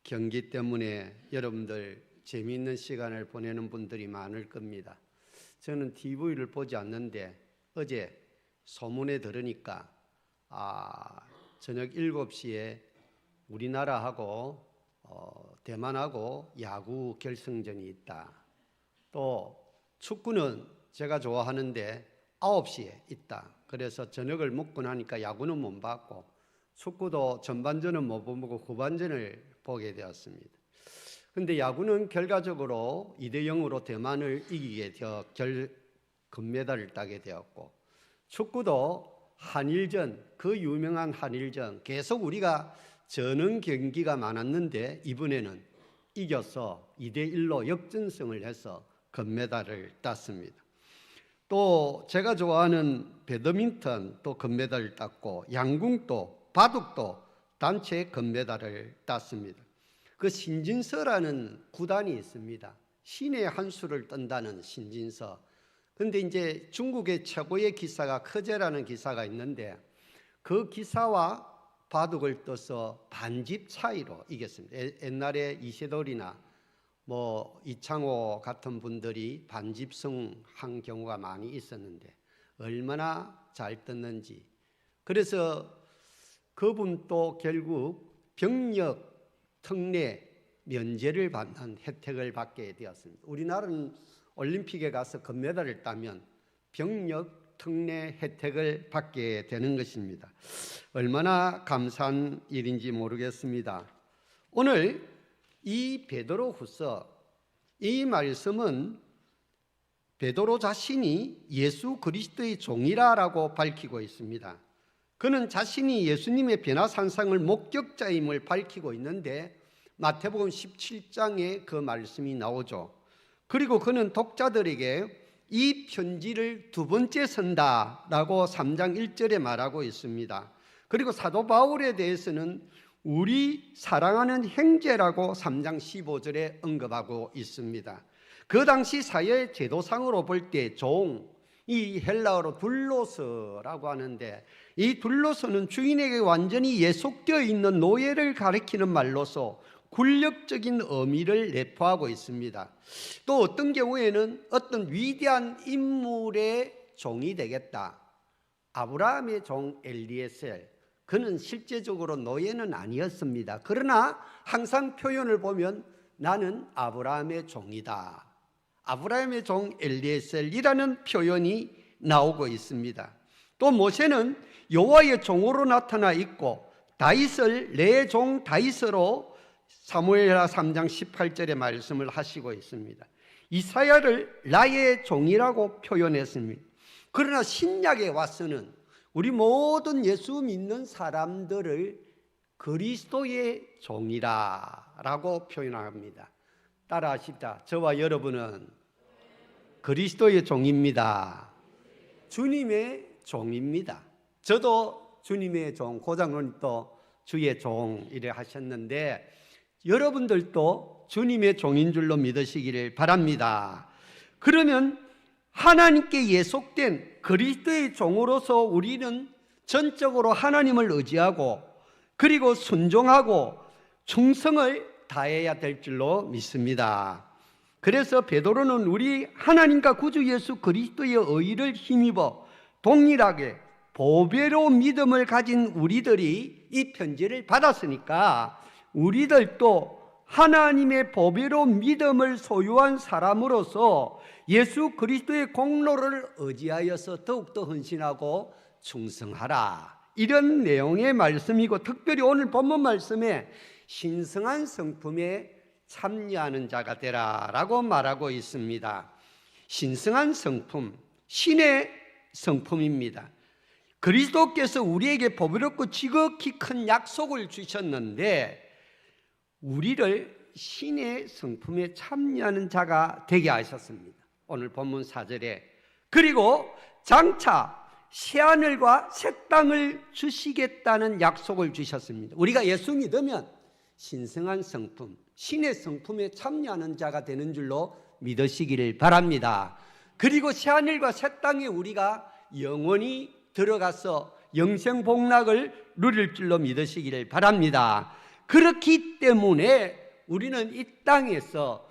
경기 때문에 여러분들 재미있는 시간을 보내는 분들이 많을 겁니다. 저는 TV를 보지 않는데 어제 소문에 들으니까 저녁 7시에 우리나라하고 대만하고 야구 결승전이 있다. 또 축구는 제가 좋아하는데 9시에 있다. 그래서 저녁을 먹고 나니까 야구는 못 봤고 축구도 전반전은 못 보고 후반전을 보게 되었습니다. 그런데 야구는 결과적으로 2대0으로 대만을 이기게 되어 금메달을 따게 되었고, 축구도 한일전, 그 유명한 한일전, 계속 우리가 저는 경기가 많았는데 이번에는 이겨서 2대1로 역전승을 해서 금메달을 땄습니다. 또 제가 좋아하는 배드민턴 또 금메달을 땄고, 양궁도 바둑도 단체 금메달을 땄습니다. 그 신진서라는 구단이 있습니다. 신의 한 수를 뜬다는 신진서. 그런데 이제 중국의 최고의 기사가 커제라는 기사가 있는데 그 기사와 바둑을 떠서 반집 차이로 이겼습니다. 옛날에 이세돌이나 이창호 같은 분들이 반집승한 경우가 많이 있었는데 얼마나 잘 떴는지. 그래서 그분도 결국 병역 특례 면제를 받는 혜택을 받게 되었습니다. 우리나라는 올림픽에 가서 금메달을 따면 병역 특례 혜택을 받게 되는 것입니다. 얼마나 감사한 일인지 모르겠습니다. 오늘 이 베드로후서, 이 말씀은 베드로 자신이 예수 그리스도의 종이라고 밝히고 있습니다. 그는 자신이 예수님의 변화산상을 목격자임을 밝히고 있는데 마태복음 17장에 그 말씀이 나오죠. 그리고 그는 독자들에게 이 편지를 두 번째 쓴다라고 3장 1절에 말하고 있습니다. 그리고 사도 바울에 대해서는 우리 사랑하는 형제라고 3장 15절에 언급하고 있습니다. 그 당시 사회 제도상으로 볼 때 종, 이 헬라어로 둘로스라고 하는데 이 둘로스는 주인에게 완전히 예속되어 있는 노예를 가리키는 말로서 굴력적인 의미를 내포하고 있습니다. 또 어떤 경우에는 어떤 위대한 인물의 종이 되겠다. 아브라함의 종 엘리에셀, 그는 실제적으로 노예는 아니었습니다. 그러나 항상 표현을 보면 나는 아브라함의 종이다. 아브라함의 종 엘리에셀이라는 표현이 나오고 있습니다. 또 모세는 여호와의 종으로 나타나 있고 다윗을 내 종 다윗으로 사무엘하 3장 18절의 말씀을 하시고 있습니다. 이사야를 나의 종이라고 표현했습니다. 그러나 신약에 와서는 우리 모든 예수 믿는 사람들을 그리스도의 종이라고 표현합니다. 따라하시다. 저와 여러분은 그리스도의 종입니다. 주님의 종입니다. 저도 주님의 종, 고장로님도 주의 종 이래 하셨는데 여러분들도 주님의 종인 줄로 믿으시기를 바랍니다. 그러면 하나님께 예속된 그리스도의 종으로서 우리는 전적으로 하나님을 의지하고 그리고 순종하고 충성을 다해야 될 줄로 믿습니다. 그래서 베드로는 우리 하나님과 구주 예수 그리스도의 의를 힘입어 동일하게 보배로 믿음을 가진 우리들이 이 편지를 받았으니까 우리들도 하나님의 보배로 믿음을 소유한 사람으로서 예수 그리스도의 공로를 의지하여서 더욱더 헌신하고 충성하라. 이런 내용의 말씀이고, 특별히 오늘 본문 말씀에 신성한 성품에 참여하는 자가 되라라고 말하고 있습니다. 신성한 성품, 신의 성품입니다. 그리스도께서 우리에게 보배롭고 지극히 큰 약속을 주셨는데 우리를 신의 성품에 참여하는 자가 되게 하셨습니다. 오늘 본문 4절에 그리고 장차 새하늘과 새 땅을 주시겠다는 약속을 주셨습니다. 우리가 예수 믿으면 신성한 성품, 신의 성품에 참여하는 자가 되는 줄로 믿으시기를 바랍니다. 그리고 새하늘과 새 땅에 우리가 영원히 들어가서 영생복락을 누릴 줄로 믿으시기를 바랍니다. 그렇기 때문에 우리는 이 땅에서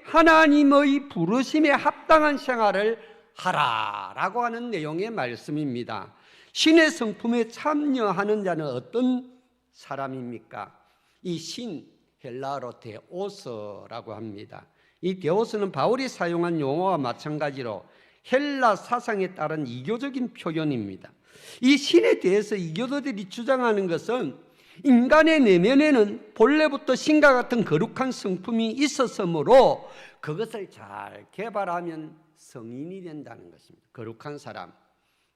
하나님의 부르심에 합당한 생활을 하라라고 하는 내용의 말씀입니다. 신의 성품에 참여하는 자는 어떤 사람입니까? 이 신, 헬라어로 데오스라고 합니다. 이 데오스는 바울이 사용한 용어와 마찬가지로 헬라 사상에 따른 이교적인 표현입니다. 이 신에 대해서 이교도들이 주장하는 것은 인간의 내면에는 본래부터 신과 같은 거룩한 성품이 있었으므로 그것을 잘 개발하면 성인이 된다는 것입니다. 거룩한 사람.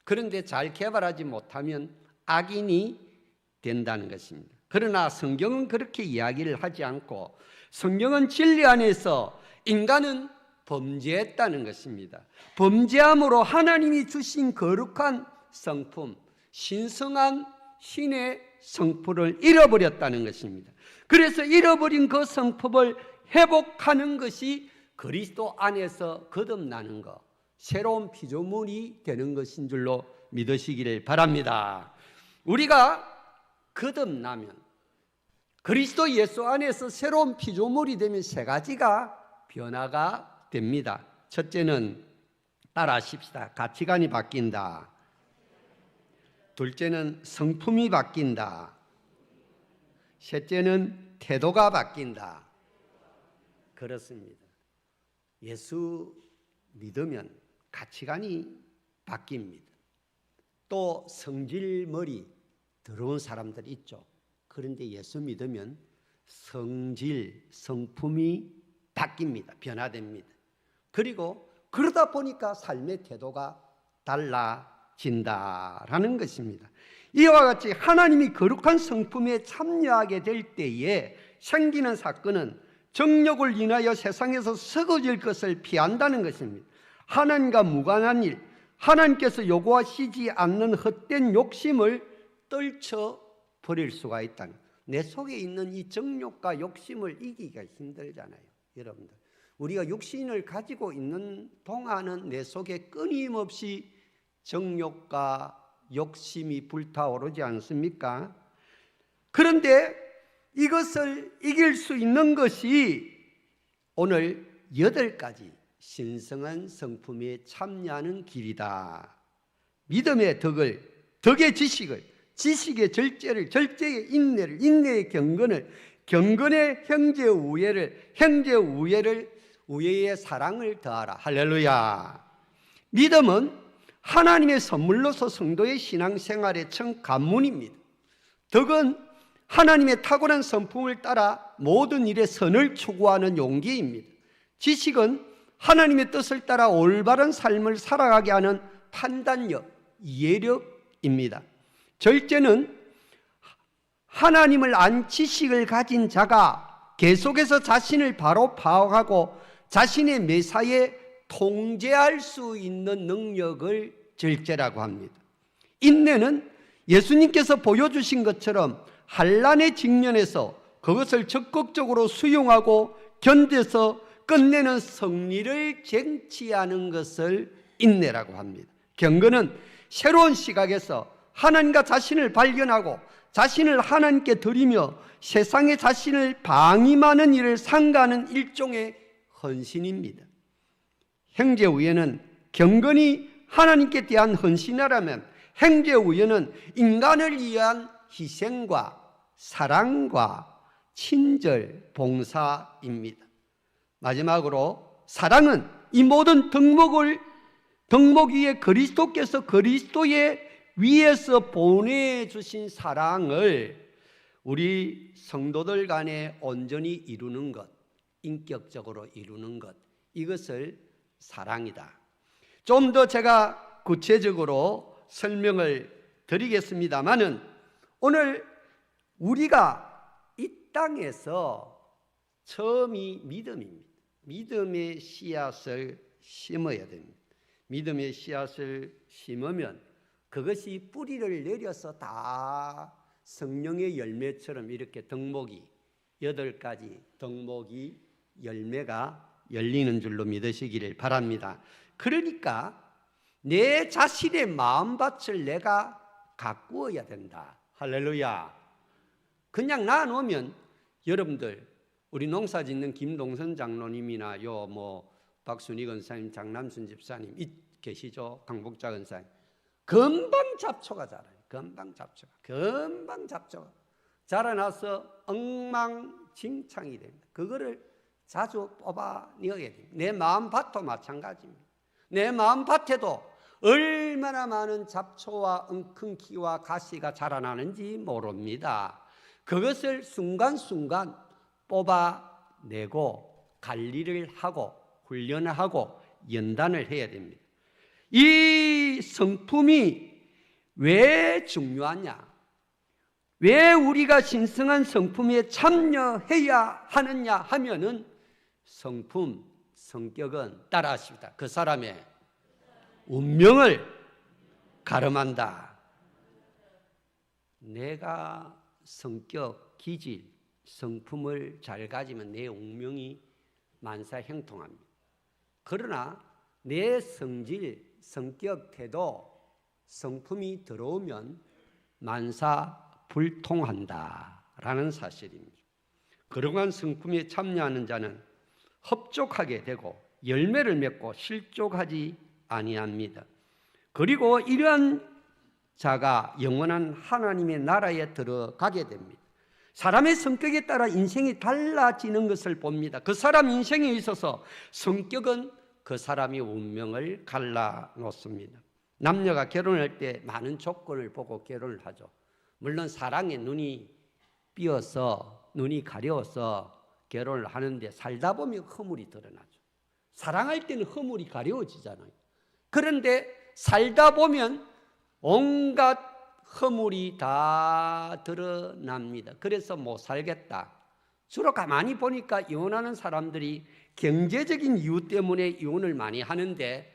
그런데 잘 개발하지 못하면 악인이 된다는 것입니다. 그러나 성경은 그렇게 이야기를 하지 않고 성경은 진리 안에서 인간은 범죄했다는 것입니다. 범죄함으로 하나님이 주신 거룩한 성품, 신성한 신의 성품을 잃어버렸다는 것입니다. 그래서 잃어버린 그 성품을 회복하는 것이 그리스도 안에서 거듭나는 것, 새로운 피조물이 되는 것인 줄로 믿으시기를 바랍니다. 우리가 거듭나면 그리스도 예수 안에서 새로운 피조물이 되면 세 가지가 변화가 됩니다. 첫째는 따라하십시다. 가치관이 바뀐다. 둘째는 성품이 바뀐다. 셋째는 태도가 바뀐다. 그렇습니다. 예수 믿으면 가치관이 바뀝니다. 또 성질머리 더러운 사람들 있죠. 그런데 예수 믿으면 성질, 성품이 바뀝니다. 변화됩니다. 그리고 그러다 보니까 삶의 태도가 달라진다라는 것입니다. 이와 같이 하나님이 거룩한 성품에 참여하게 될 때에 생기는 사건은 정욕을 인하여 세상에서 썩어질 것을 피한다는 것입니다. 하나님과 무관한 일, 하나님께서 요구하시지 않는 헛된 욕심을 떨쳐버릴 수가 있다는 거예요. 내 속에 있는 이 정욕과 욕심을 이기기가 힘들잖아요. 여러분들, 우리가 육신을 가지고 있는 동안은 내 속에 끊임없이 정욕과 욕심이 불타오르지 않습니까? 그런데 이것을 이길 수 있는 것이 오늘 8가지 신성한 성품에 참여하는 길이다. 믿음의 덕을, 덕의 지식을, 지식의 절제를, 절제의 인내를, 인내의 경건을, 경건의 형제 우애를, 형제 우애의 사랑을 더하라. 할렐루야. 믿음은 하나님의 선물로서 성도의 신앙생활의 첫 관문입니다. 덕은 하나님의 탁월한 성품을 따라 모든 일에 선을 추구하는 용기입니다. 지식은 하나님의 뜻을 따라 올바른 삶을 살아가게 하는 판단력, 이해력입니다. 절제는 하나님을 안 지식을 가진 자가 계속해서 자신을 바로 파악하고 자신의 매사에 통제할 수 있는 능력을 절제라고 합니다. 인내는 예수님께서 보여주신 것처럼 환난의 직면에서 그것을 적극적으로 수용하고 견뎌서 끝내는 승리를 쟁취하는 것을 인내라고 합니다. 경건은 새로운 시각에서 하나님과 자신을 발견하고 자신을 하나님께 드리며 세상에 자신을 방임하는 일을 삼가하는 일종의 헌신입니다. 형제우애는 경건이 하나님께 대한 헌신이라면 형제우애는 인간을 위한 희생과 사랑과 친절, 봉사입니다. 마지막으로 사랑은 이 모든 덕목 위에 그리스도께서 그리스도의 위에서 보내주신 사랑을 우리 성도들 간에 온전히 이루는 것, 인격적으로 이루는 것, 이것을 사랑이다. 좀 더 제가 구체적으로 설명을 드리겠습니다마는 오늘 우리가 이 땅에서 처음이 믿음입니다. 믿음의 씨앗을 심어야 됩니다. 믿음의 씨앗을 심으면 그것이 뿌리를 내려서 다 성령의 열매처럼 이렇게 덕목이 8가지 덕목이 열매가 열리는 줄로 믿으시기를 바랍니다. 그러니까 내 자신의 마음밭을 내가 가꾸어야 된다. 할렐루야. 그냥 놔놓으면 여러분들 우리 농사 짓는 김동선 장로님이나 박순희 권사님, 장남순 집사님 계시죠? 강복자 권사님. 금방 잡초가 자라요. 금방 잡초가 자라나서 엉망진창이 됩니다. 그거를 자주 뽑아내야 됩니다. 내 마음밭도 마찬가지입니다. 내 마음밭에도 얼마나 많은 잡초와 엉겅퀴와 가시가 자라나는지 모릅니다. 그것을 순간순간 뽑아내고 관리를 하고 훈련하고 연단을 해야 됩니다. 이 성품이 왜 중요하냐? 왜 우리가 신성한 성품에 참여해야 하느냐 하면은 성격은 따라하십니다. 그 사람의 운명을 가름한다. 내가 성격, 기질, 성품을 잘 가지면 내 운명이 만사형통합니다. 그러나 내 성질, 성격, 태도, 성품이 들어오면 만사불통한다라는 사실입니다. 그러한 성품에 참여하는 자는 흡족하게 되고 열매를 맺고 실족하지 아니합니다. 그리고 이러한 자가 영원한 하나님의 나라에 들어가게 됩니다. 사람의 성격에 따라 인생이 달라지는 것을 봅니다. 그 사람 인생에 있어서 성격은 그 사람의 운명을 갈라놓습니다. 남녀가 결혼할 때 많은 조건을 보고 결혼을 하죠. 물론 사랑에 눈이 삐어서 눈이 가려워서 결혼을 하는데 살다 보면 허물이 드러나죠. 사랑할 때는 허물이 가려워지잖아요. 그런데 살다 보면 온갖 허물이 다 드러납니다. 그래서 못 살겠다. 주로 가만히 보니까 이혼하는 사람들이 경제적인 이유 때문에 이혼을 많이 하는데,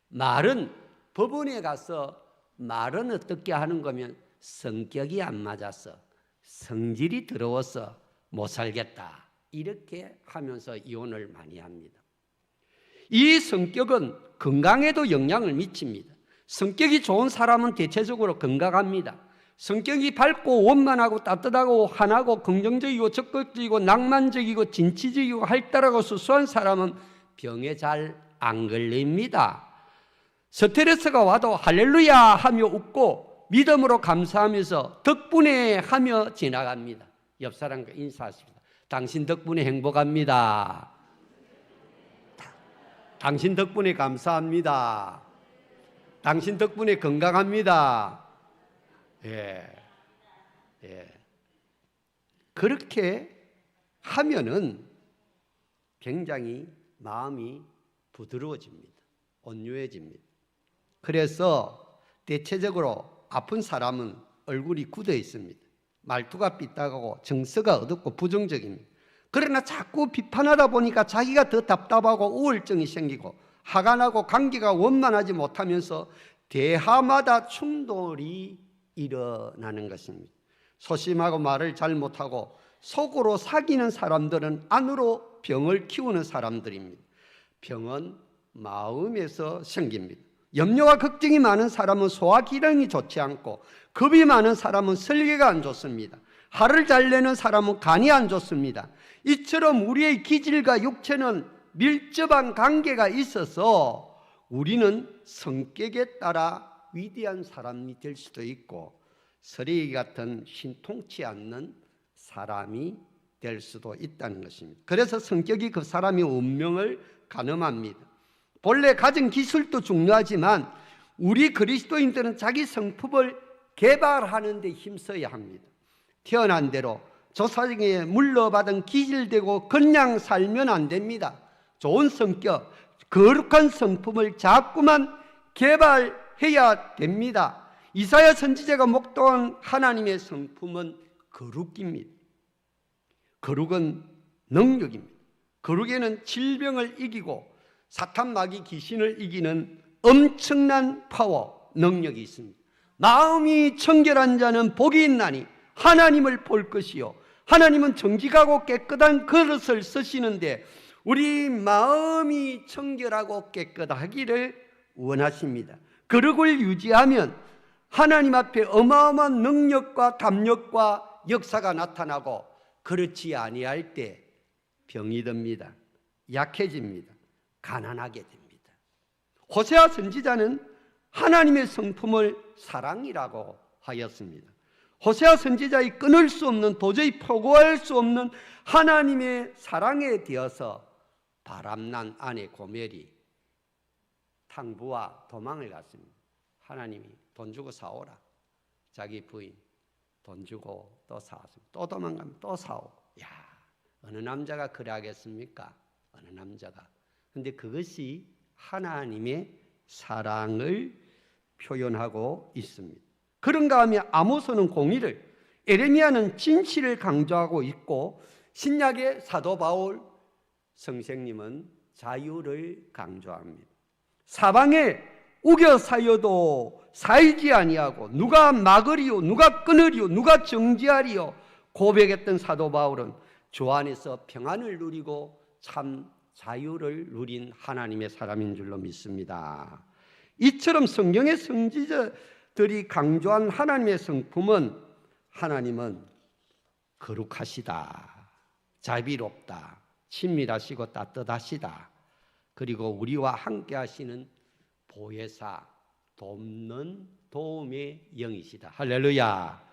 말은 법원에 가서 말은 어떻게 하는 거면 성격이 안 맞아서, 성질이 더러워서 못 살겠다, 이렇게 하면서 이혼을 많이 합니다. 이 성격은 건강에도 영향을 미칩니다. 성격이 좋은 사람은 대체적으로 건강합니다. 성격이 밝고 원만하고 따뜻하고 환하고 긍정적이고 적극적이고 낭만적이고 진취적이고 활달하고 수수한 사람은 병에 잘 안 걸립니다. 스트레스가 와도 할렐루야 하며 웃고 믿음으로 감사하면서 덕분에 하며 지나갑니다. 옆 사람과 인사하십니다. 당신 덕분에 행복합니다. 당신 덕분에 감사합니다. 당신 덕분에 건강합니다. 예. 그렇게 하면은 굉장히 마음이 부드러워집니다. 온유해집니다. 그래서 대체적으로 아픈 사람은 얼굴이 굳어 있습니다. 말투가 삐딱하고 정서가 어둡고 부정적입니다. 그러나 자꾸 비판하다 보니까 자기가 더 답답하고 우울증이 생기고 화가 나고 관계가 원만하지 못하면서 대화마다 충돌이 일어나는 것입니다. 소심하고 말을 잘 못하고 속으로 사귀는 사람들은 안으로 병을 키우는 사람들입니다. 병은 마음에서 생깁니다. 염려와 걱정이 많은 사람은 소화 기능이 좋지 않고, 겁이 많은 사람은 설계가 안 좋습니다. 화를 잘 내는 사람은 간이 안 좋습니다. 이처럼 우리의 기질과 육체는 밀접한 관계가 있어서 우리는 성격에 따라 위대한 사람이 될 수도 있고 쓰레기 같은 신통치 않는 사람이 될 수도 있다는 것입니다. 그래서 성격이 그 사람의 운명을 가늠합니다. 본래 가진 기술도 중요하지만 우리 그리스도인들은 자기 성품을 개발하는 데 힘써야 합니다. 태어난 대로 조상에게 물려받은 기질되고 그냥 살면 안 됩니다. 좋은 성격, 거룩한 성품을 자꾸만 개발해야 됩니다. 이사야 선지자가 목도한 하나님의 성품은 거룩입니다. 거룩은 능력입니다. 거룩에는 질병을 이기고 사탄 마귀 귀신을 이기는 엄청난 파워, 능력이 있습니다. 마음이 청결한 자는 복이 있나니 하나님을 볼 것이요, 하나님은 정직하고 깨끗한 그릇을 쓰시는데 우리 마음이 청결하고 깨끗하기를 원하십니다. 거룩을 유지하면 하나님 앞에 어마어마한 능력과 담력과 역사가 나타나고 그렇지 아니할 때 병이 듭니다. 약해집니다. 가난하게 됩니다. 호세아 선지자는 하나님의 성품을 사랑이라고 하였습니다. 호세아 선지자의 끊을 수 없는, 도저히 포고할 수 없는 하나님의 사랑에 되어서 바람난 아내 고멜이 탕부와 도망을 갔습니다. 하나님이 돈 주고 사오라. 자기 부인 돈 주고 또 사왔습니다. 또 도망가면 또 사오고. 야, 어느 남자가 그래 하겠습니까? 어느 남자가. 근데 그것이 하나님의 사랑을 표현하고 있습니다. 그런가 하면 아모스는 공의를, 에레미야는 진실을 강조하고 있고, 신약의 사도 바울 선생님은 자유를 강조합니다. 사방에 우겨 사여도 살지 아니하고 누가 막으리요 누가 끊으리요 누가 정지하리요 고백했던 사도 바울은 주 안에서 평안을 누리고 참 자유를 누린 하나님의 사람인 줄로 믿습니다. 이처럼 성경의 선지자들이 강조한 하나님의 성품은, 하나님은 거룩하시다, 자비롭다, 친밀하시고 따뜻하시다, 그리고 우리와 함께 하시는 보혜사, 돕는 도움의 영이시다. 할렐루야.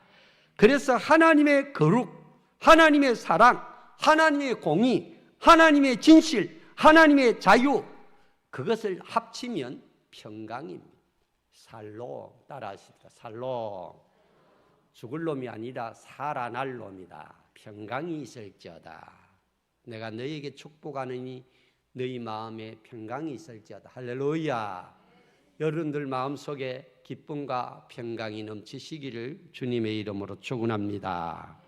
그래서 하나님의 거룩, 하나님의 사랑, 하나님의 공의, 하나님의 진실, 하나님의 자유, 그것을 합치면 평강입니다. 살로 따라하십시다. 살로. 죽을 놈이 아니라 살아날 놈이다. 평강이 있을지어다. 내가 너희에게 축복하느니 너희 마음에 평강이 있을지어다. 할렐루야. 여러분들 마음속에 기쁨과 평강이 넘치시기를 주님의 이름으로 축원합니다.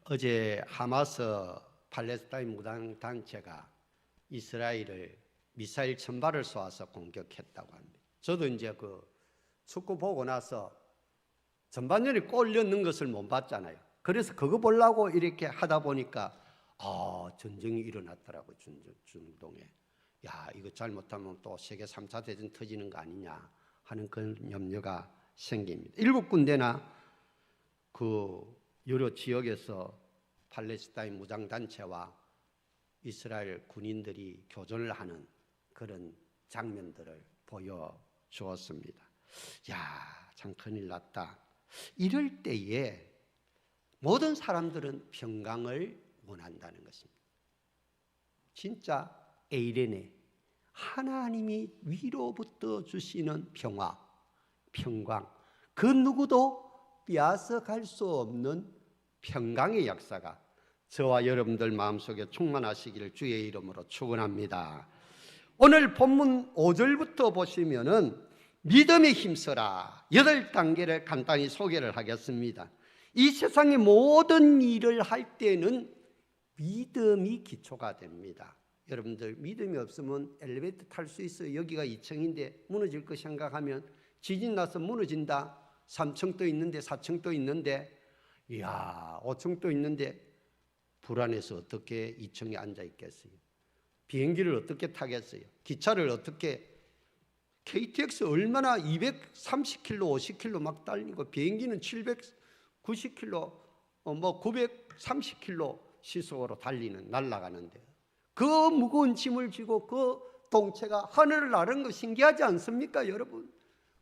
어제 하마스 팔레스타인 무장단체가 이스라엘을 미사일 1000발을 쏘아서 공격했다고 합니다. 저도 이제 그 축구 보고 나서 전반전에 골 넣는 것을 못 봤잖아요. 그래서 그거 보려고 이렇게 하다 보니까 전쟁이 일어났더라고요. 중동에. 야, 이거 잘못하면 또 세계 3차 대전 터지는 거 아니냐 하는 그런 염려가 생깁니다. 7군데나 그 여러 지역에서 팔레스타인 무장단체와 이스라엘 군인들이 교전을 하는 그런 장면들을 보여주었습니다. 야, 참 큰일 났다. 이럴 때에 모든 사람들은 평강을 원한다는 것입니다. 진짜 에이레네, 하나님이 위로부터 주시는 평화, 평강, 그 누구도 빼앗아갈 수 없는 평강의 역사가 저와 여러분들 마음속에 충만하시기를 주의 이름으로 축원합니다. 오늘 본문 5절부터 보시면은 믿음에 힘써라 8단계를 간단히 소개를 하겠습니다. 이 세상의 모든 일을 할 때는 믿음이 기초가 됩니다. 여러분들 믿음이 없으면 엘리베이터 탈 수 있어요. 여기가 2층인데 무너질 거 생각하면 지진 나서 무너진다. 3층도 있는데 4층도 있는데, 이야 5층도 있는데 불안해서 어떻게 2층에 앉아 있겠어요? 비행기를 어떻게 타겠어요? 기차를 어떻게, KTX 얼마나 230km, 50km 막 달리고 비행기는 790km, 930km 시속으로 달리는, 날아가는데 그 무거운 짐을 지고 그 동체가 하늘을 나르는 거 신기하지 않습니까, 여러분?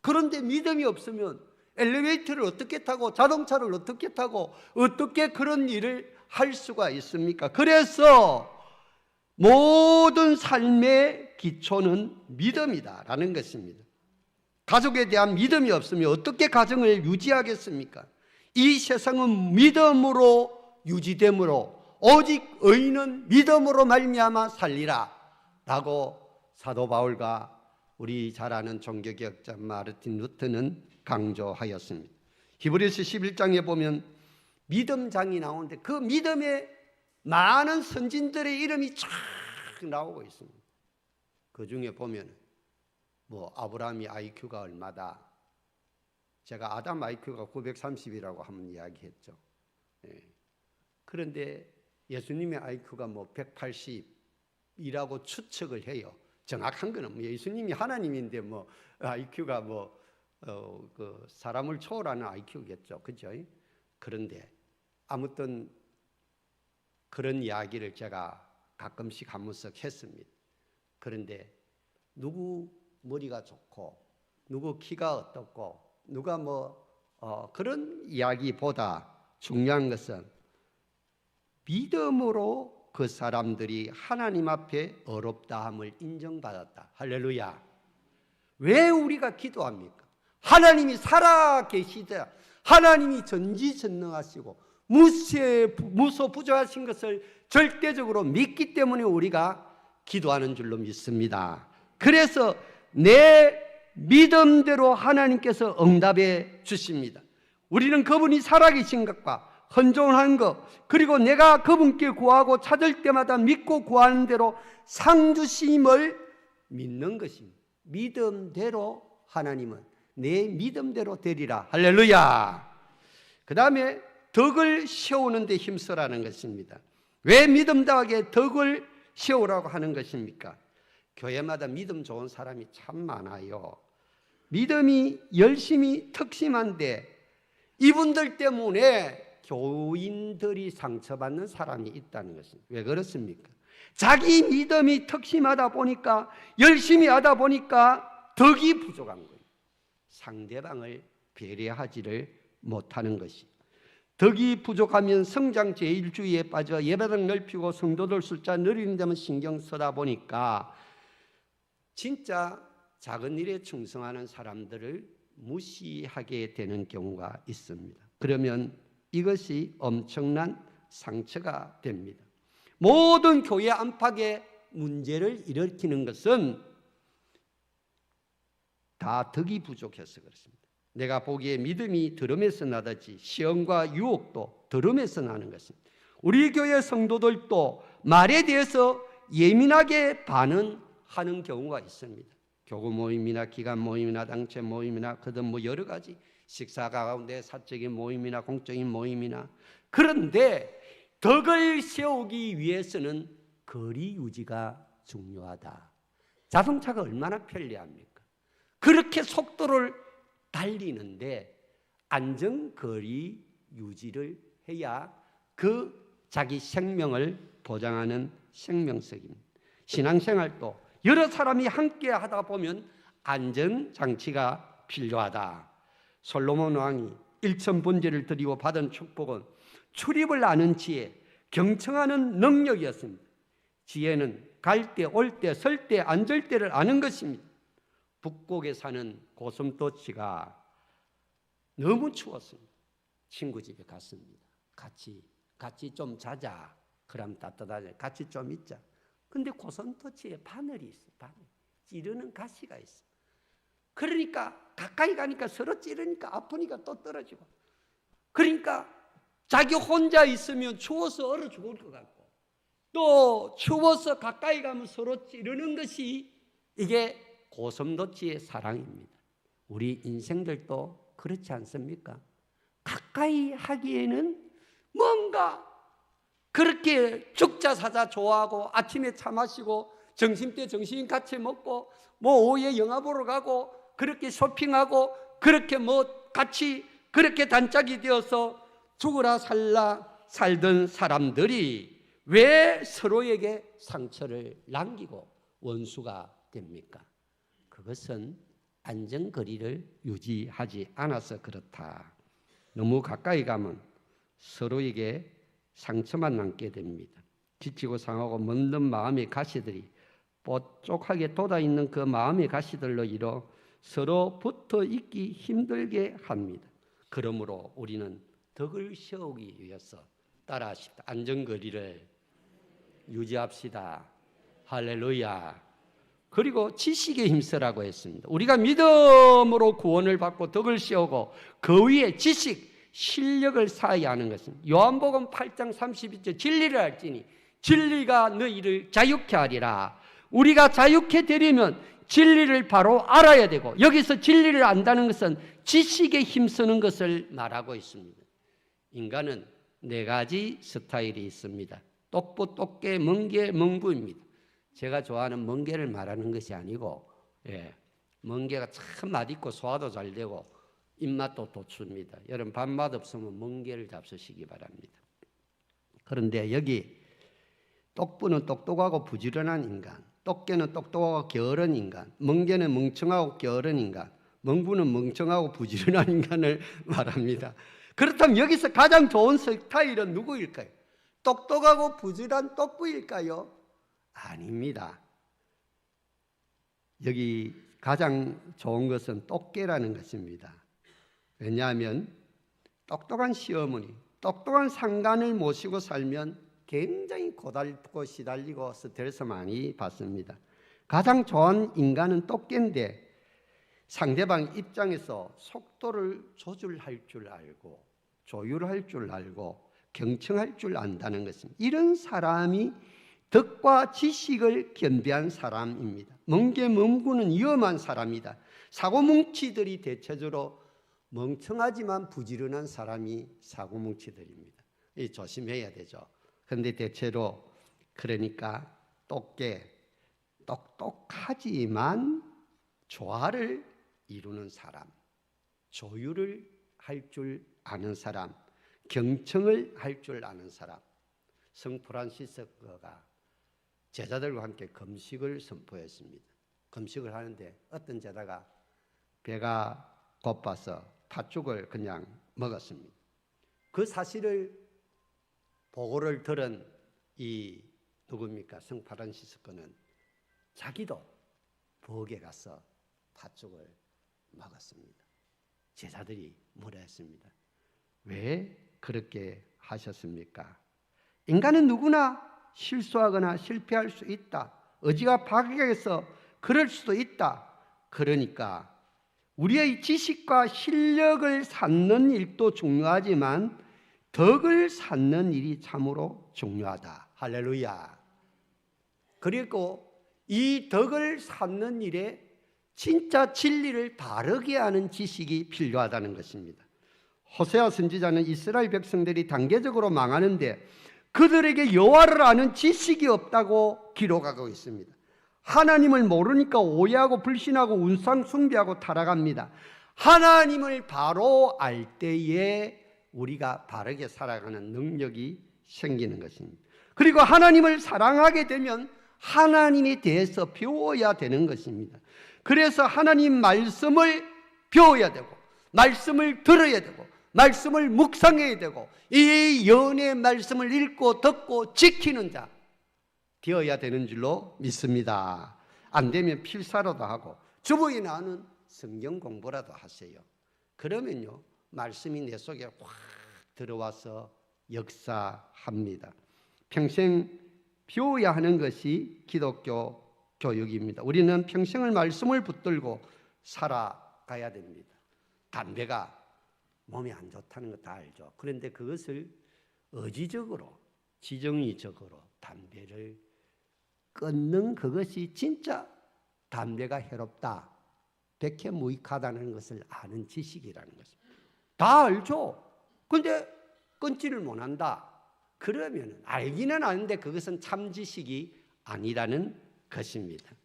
그런데 믿음이 없으면 엘리베이터를 어떻게 타고 자동차를 어떻게 타고 어떻게 그런 일을 할 수가 있습니까? 그래서 모든 삶의 기초는 믿음이다라는 것입니다. 가족에 대한 믿음이 없으면 어떻게 가정을 유지하겠습니까? 이 세상은 믿음으로 유지되므로 오직 의인은 믿음으로 말미암아 살리라 라고 사도 바울과 우리 잘 아는 종교개혁자 마르틴 루터는 강조하였습니다. 히브리서 11장에 보면 믿음장이 나오는데 그 믿음에 많은 선진들의 이름이 쫙 나오고 있습니다. 그 중에 보면 아브라함이 IQ가 얼마다, 제가 아담 IQ가 930이라고 한번 이야기했죠. 그런데 예수님의 IQ가 180이라고 추측을 해요. 정확한 거는 예수님이 하나님인데 IQ가 그 사람을 초월하는 IQ겠죠, 그죠? 그런데 아무튼 그런 이야기를 제가 가끔씩 한 번씩 했습니다. 그런데 누구 머리가 좋고 누구 키가 어떻고 누가 그런 이야기보다 중요한 것은 믿음으로 그 사람들이 하나님 앞에 어렵다함을 인정받았다. 할렐루야. 왜 우리가 기도합니까? 하나님이 살아계시다. 하나님이 전지전능하시고 무소부조하신 것을 절대적으로 믿기 때문에 우리가 기도하는 줄로 믿습니다. 그래서 내 믿음대로 하나님께서 응답해 주십니다. 우리는 그분이 살아계신 것과 헌존한 것, 그리고 내가 그분께 구하고 찾을 때마다 믿고 구하는 대로 상 주심을 믿는 것입니다. 믿음대로 하나님은 내 믿음대로 되리라. 할렐루야. 그 다음에 덕을 세우는 데 힘쓰라는 것입니다. 왜 믿음다하게 덕을 세우라고 하는 것입니까? 교회마다 믿음 좋은 사람이 참 많아요. 믿음이 열심히 특심한데 이분들 때문에 교인들이 상처받는 사람이 있다는 것입니다. 왜 그렇습니까? 자기 믿음이 특심하다 보니까 열심히 하다 보니까 덕이 부족한 거예요. 상대방을 배려하지를 못하는 것이. 덕이 부족하면 성장 제일주의에 빠져 예배당 넓히고 성도들 숫자 늘리는 데만 신경 쓰다 보니까 진짜 작은 일에 충성하는 사람들을 무시하게 되는 경우가 있습니다. 그러면 이것이 엄청난 상처가 됩니다. 모든 교회 안팎에 문제를 일으키는 것은 다 덕이 부족해서 그렇습니다. 내가 보기에 믿음이 들음에서 나듯이 시험과 유혹도 들음에서 나는 것입니다. 우리 교회 성도들도 말에 대해서 예민하게 반응하는 경우가 있습니다. 교구 모임이나 기관 모임이나 당체 모임이나 그든 여러 가지 식사 가운데 사적인 모임이나 공적인 모임이나, 그런데 덕을 세우기 위해서는 거리 유지가 중요하다. 자동차가 얼마나 편리합니까? 그렇게 속도를 달리는데 안전거리 유지를 해야 그 자기 생명을 보장하는 생명석입니다. 신앙생활도 여러 사람이 함께 하다 보면 안전장치가 필요하다. 솔로몬 왕이 일천번제를 드리고 받은 축복은 출입을 아는 지혜, 경청하는 능력이었습니다. 지혜는 갈 때, 올 때, 설 때, 앉을 때를 아는 것입니다. 북곡에 사는 고슴도치가 너무 추웠습니다. 친구 집에 갔습니다. 같이 좀 자자. 그럼 따뜻하게 같이 좀 있자. 근데 고슴도치에 바늘이 있어. 바늘. 찌르는 가시가 있어. 그러니까 가까이 가니까 서로 찌르니까 아프니까 또 떨어지고. 그러니까 자기 혼자 있으면 추워서 얼어 죽을 것 같고, 또 추워서 가까이 가면 서로 찌르는 것이 이게 고슴도치의 사랑입니다. 우리 인생들도 그렇지 않습니까? 가까이 하기에는 뭔가 그렇게 죽자 사자 좋아하고 아침에 차 마시고 점심때 점심 같이 먹고 오후에 영화 보러 가고 그렇게 쇼핑하고 그렇게 같이 그렇게 단짝이 되어서 죽으라 살라 살던 사람들이 왜 서로에게 상처를 남기고 원수가 됩니까? 그것은 안전거리를 유지하지 않아서 그렇다. 너무 가까이 가면 서로에게 상처만 남게 됩니다. 지치고 상하고 먼든 마음의 가시들이 뽀족하게 돋아있는 그 마음의 가시들로 이뤄 서로 붙어 있기 힘들게 합니다. 그러므로 우리는 덕을 세우기 위해서 따라하십시다. 안전거리를 유지합시다. 할렐루야. 그리고 지식에 힘쓰라고 했습니다. 우리가 믿음으로 구원을 받고 덕을 세우고 그 위에 지식, 실력을 쌓아야 하는 것입니다. 요한복음 8장 32절 진리를 알지니 진리가 너희를 자유케 하리라. 우리가 자유케 되려면 진리를 바로 알아야 되고, 여기서 진리를 안다는 것은 지식에 힘쓰는 것을 말하고 있습니다. 인간은 4가지 스타일이 있습니다. 똑부, 똑개, 멍게, 멍부입니다. 제가 좋아하는 멍게를 말하는 것이 아니고, 멍게가 참 맛있고 소화도 잘 되고 입맛도 돋춥니다. 여러분 밥맛 없으면 멍게를 잡수시기 바랍니다. 그런데 여기 똑부는 똑똑하고 부지런한 인간, 똑개는 똑똑하고 게으른 인간, 멍게는 멍청하고 게으른 인간, 멍부는 멍청하고 부지런한 인간을 말합니다. 그렇다면 여기서 가장 좋은 스타일은 누구일까요? 똑똑하고 부지런한 똑부일까요? 아닙니다. 여기 가장 좋은 것은 똑개라는 것입니다. 왜냐하면 똑똑한 시어머니, 똑똑한 상간을 모시고 살면 굉장히 고달프고 시달리고 스트레스 많이 받습니다. 가장 좋은 인간은 똑개인데 상대방 입장에서 속도를 조절할 줄 알고 조율할 줄 알고 경청할 줄 안다는 것입니다. 이런 사람이 덕과 지식을 겸비한 사람입니다. 멍게멍구는 위험한 사람이다. 사고뭉치들이 대체적으로 멍청하지만 부지런한 사람이 사고뭉치들입니다. 조심해야 되죠. 그런데 대체로 그러니까 똑개, 똑똑하지만 조화를 이루는 사람, 조율을 할 줄 아는 사람, 경청을 할 줄 아는 사람. 성 프란시스코가 제자들과 함께 금식을 선포했습니다. 금식을 하는데 어떤 제자가 배가 고파서 팥죽을 그냥 먹었습니다. 그 사실을 보고를 들은 이 누굽니까? 성 프란시스코는 자기도 부엌에 가서 팥죽을 먹었습니다. 제자들이 뭐라 했습니다. 왜 그렇게 하셨습니까? 인간은 누구나 실수하거나 실패할 수 있다. 의지가 파괴해서 그럴 수도 있다. 그러니까 우리의 지식과 실력을 쌓는 일도 중요하지만 덕을 쌓는 일이 참으로 중요하다. 할렐루야. 그리고 이 덕을 쌓는 일에 진짜 진리를 바르게 하는 지식이 필요하다는 것입니다. 호세아 선지자는 이스라엘 백성들이 단계적으로 망하는데 그들에게 여호와를 아는 지식이 없다고 기록하고 있습니다. 하나님을 모르니까 오해하고 불신하고 우상 숭배하고 타락합니다. 하나님을 바로 알 때에 우리가 바르게 살아가는 능력이 생기는 것입니다. 그리고 하나님을 사랑하게 되면 하나님에 대해서 배워야 되는 것입니다. 그래서 하나님 말씀을 배워야 되고 말씀을 들어야 되고 말씀을 묵상해야 되고 이 연의 말씀을 읽고 듣고 지키는 자 되어야 되는 줄로 믿습니다. 안 되면 필사로도 하고 주부인 나는 성경 공부라도 하세요. 그러면요 말씀이 내 속에 확 들어와서 역사합니다. 평생 배워야 하는 것이 기독교 교육입니다. 우리는 평생을 말씀을 붙들고 살아가야 됩니다. 담배가 몸에 안 좋다는 거 다 알죠. 그런데 그것을 의지적으로 지정의적으로 담배를 끊는 그것이 진짜 담배가 해롭다, 백해무익하다는 것을 아는 지식이라는 것입니다. 다 알죠. 그런데 끊지를 못한다. 그러면 알기는 아는데 그것은 참 지식이 아니라는 것입니다.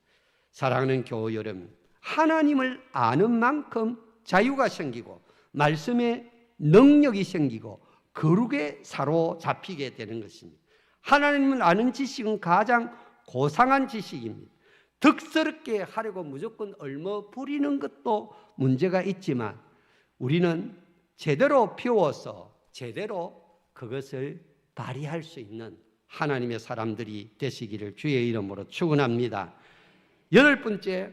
사랑하는 교우 여러분, 하나님을 아는 만큼 자유가 생기고 말씀에 능력이 생기고 거룩에 사로잡히게 되는 것입니다. 하나님을 아는 지식은 가장 고상한 지식입니다. 덕스럽게 하려고 무조건 얼머 부리는 것도 문제가 있지만 우리는 제대로 배워서 제대로 그것을 발휘할 수 있는 하나님의 사람들이 되시기를 주의 이름으로 축원합니다. 8번째,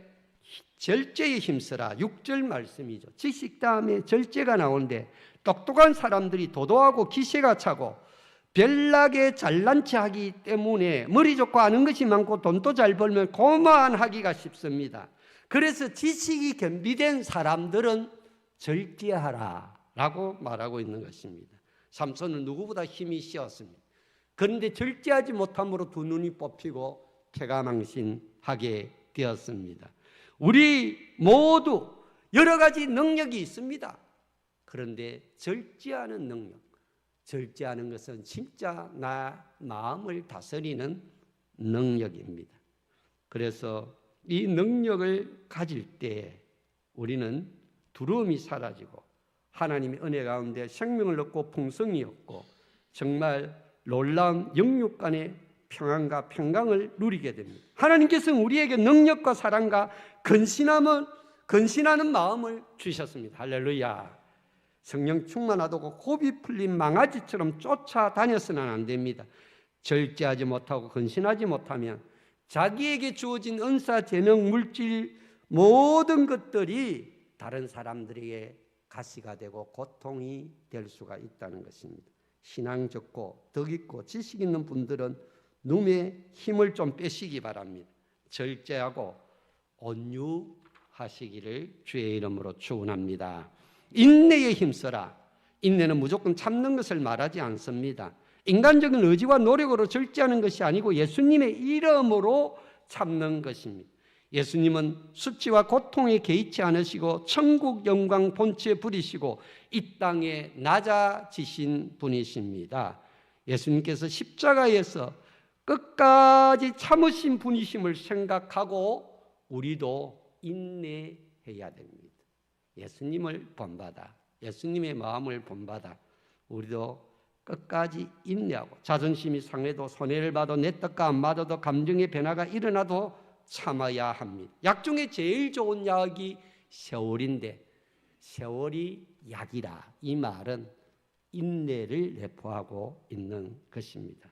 절제에 힘쓰라. 6절 말씀이죠. 지식 다음에 절제가 나오는데 똑똑한 사람들이 도도하고 기세가 차고 별나게 잘난 체하기 때문에 머리 좋고 아는 것이 많고 돈도 잘 벌면 고만하기가 쉽습니다. 그래서 지식이 겸비된 사람들은 절제하라 라고 말하고 있는 것입니다. 삼손은 누구보다 힘이 세었습니다. 그런데 절제하지 못함으로 두 눈이 뽑히고 패가망신하게 되었습니다. 우리 모두 여러 가지 능력이 있습니다. 그런데 절제하는 능력, 절제하는 것은 진짜 나 마음을 다스리는 능력입니다. 그래서 이 능력을 가질 때 우리는 두려움이 사라지고 하나님의 은혜 가운데 생명을 얻고 풍성이 얻고 정말 놀라운 영육 간의 평안과 평강을 누리게 됩니다. 하나님께서는 우리에게 능력과 사랑과 근신하는 마음을 주셨습니다. 할렐루야. 성령 충만하다고 고비 풀린 망아지처럼 쫓아다녀서는 안 됩니다. 절제하지 못하고 근신하지 못하면 자기에게 주어진 은사, 재능, 물질 모든 것들이 다른 사람들에게 가시가 되고 고통이 될 수가 있다는 것입니다. 신앙 적고 덕 있고 지식 있는 분들은 눈에 힘을 좀 빼시기 바랍니다. 절제하고 온유하시기를 주의 이름으로 축원합니다. 인내에 힘써라. 인내는 무조건 참는 것을 말하지 않습니다. 인간적인 의지와 노력으로 절제하는 것이 아니고 예수님의 이름으로 참는 것입니다. 예수님은 수치와 고통에 개의치 않으시고 천국 영광 본체 부리시고 이 땅에 낮아지신 분이십니다. 예수님께서 십자가에서 끝까지 참으신 분이심을 생각하고 우리도 인내해야 됩니다. 예수님을 본받아, 예수님의 마음을 본받아 우리도 끝까지 인내하고 자존심이 상해도 손해를 봐도 내 뜻과 안 맞아도 감정의 변화가 일어나도 참아야 합니다. 약 중에 제일 좋은 약이 세월인데 세월이 약이라 이 말은 인내를 내포하고 있는 것입니다.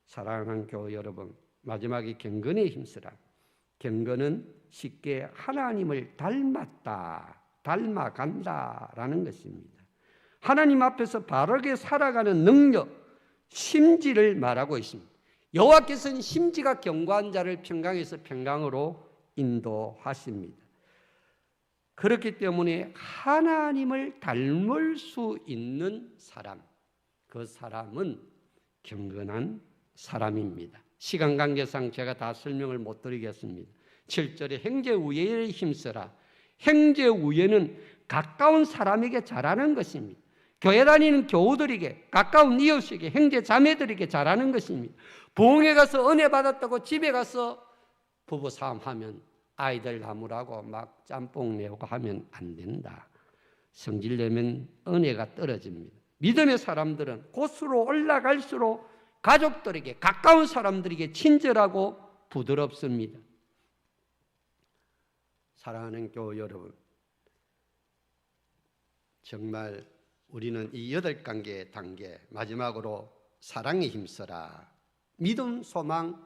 사랑하는 교회 여러분, 마지막에 경건에 힘쓰라. 경건은 쉽게 하나님을 닮아간다라는 것입니다. 하나님 앞에서 바르게 살아가는 능력, 심지를 말하고 있습니다. 여호와께서는 심지가 견고한 자를 평강에서 평강으로 인도하십니다. 그렇기 때문에 하나님을 닮을 수 있는 사람, 그 사람은 경건한 사람입니다. 시간 관계상 제가 다 설명을 못 드리겠습니다. 7절에 행제우애에 힘써라. 행제우애는 가까운 사람에게 잘하는 것입니다. 교회 다니는 교우들에게, 가까운 이웃에게, 형제 자매들에게 잘하는 것입니다. 부흥회 가서 은혜 받았다고 집에 가서 부부싸움 하면 아이들 나무라고 막 짬뽕 내고 하면 안 된다. 성질 내면 은혜가 떨어집니다. 믿음의 사람들은 곳으로 올라갈수록 가족들에게, 가까운 사람들에게 친절하고 부드럽습니다. 사랑하는 교우 여러분, 정말 우리는 이 8단계 단계 마지막으로 사랑에 힘써라. 믿음, 소망,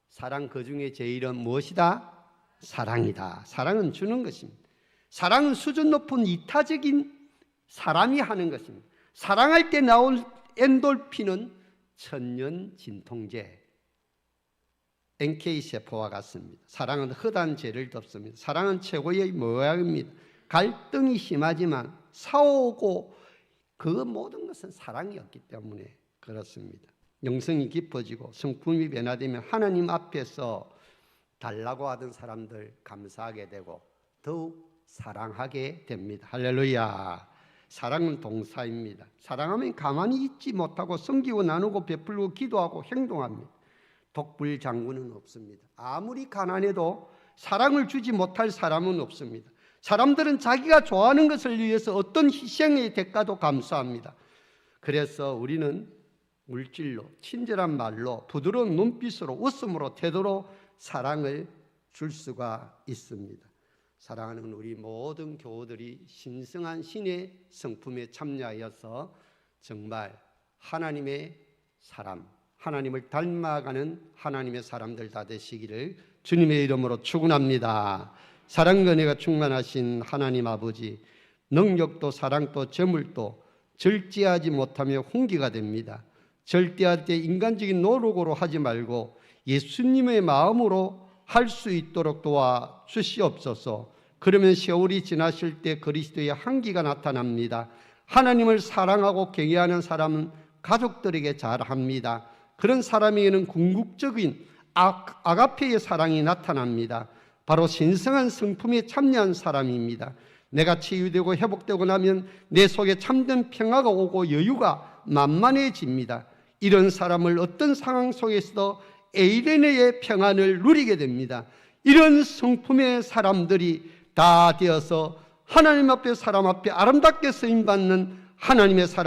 사랑, 그 중에 제일은 무엇이다? 사랑이다. 사랑은 주는 것입니다. 사랑은 수준 높은 이타적인 사람이 하는 것입니다. 사랑할 때 나온 엔돌핀은 천년 진통제, NK세포와 같습니다. 사랑은 헛한 죄를 덮습니다. 사랑은 최고의 모양입니다. 갈등이 심하지만 싸우고 그 모든 것은 사랑이었기 때문에 그렇습니다. 영성이 깊어지고 성품이 변화되면 하나님 앞에서 달라고 하던 사람들 감사하게 되고 더욱 사랑하게 됩니다. 할렐루야. 사랑은 동사입니다. 사랑하면 가만히 있지 못하고 섬기고 나누고 베풀고 기도하고 행동합니다. 독불장군은 없습니다. 아무리 가난해도 사랑을 주지 못할 사람은 없습니다. 사람들은 자기가 좋아하는 것을 위해서 어떤 희생의 대가도 감수합니다. 그래서 우리는 물질로, 친절한 말로, 부드러운 눈빛으로, 웃음으로, 태도로 사랑을 줄 수가 있습니다. 사랑하는 우리 모든 교우들이 신성한 신의 성품에 참여하여서 정말 하나님의 사람, 하나님을 닮아가는 하나님의 사람들 다 되시기를 주님의 이름으로 축원합니다. 사랑과 은혜가 충만하신 하나님 아버지, 능력도 사랑도 재물도 절제하지 못하며 훈계가 됩니다. 절대할 때 인간적인 노력으로 하지 말고 예수님의 마음으로 할 수 있도록 도와 주시옵소서. 그러면 세월이 지나실 때 그리스도의 한기가 나타납니다. 하나님을 사랑하고 경외하는 사람은 가족들에게 잘합니다. 그런 사람에게는 궁극적인 아가페의 사랑이 나타납니다. 바로 신성한 성품에 참여한 사람입니다. 내가 치유되고 회복되고 나면 내 속에 참된 평화가 오고 여유가 만만해집니다. 이런 사람을 어떤 상황 속에서도 에이레네의 평안을 누리게 됩니다. 이런 성품의 사람들이 다 되어서 하나님 앞에 사람 앞에 아름답게 쓰임받는 하나님의 사람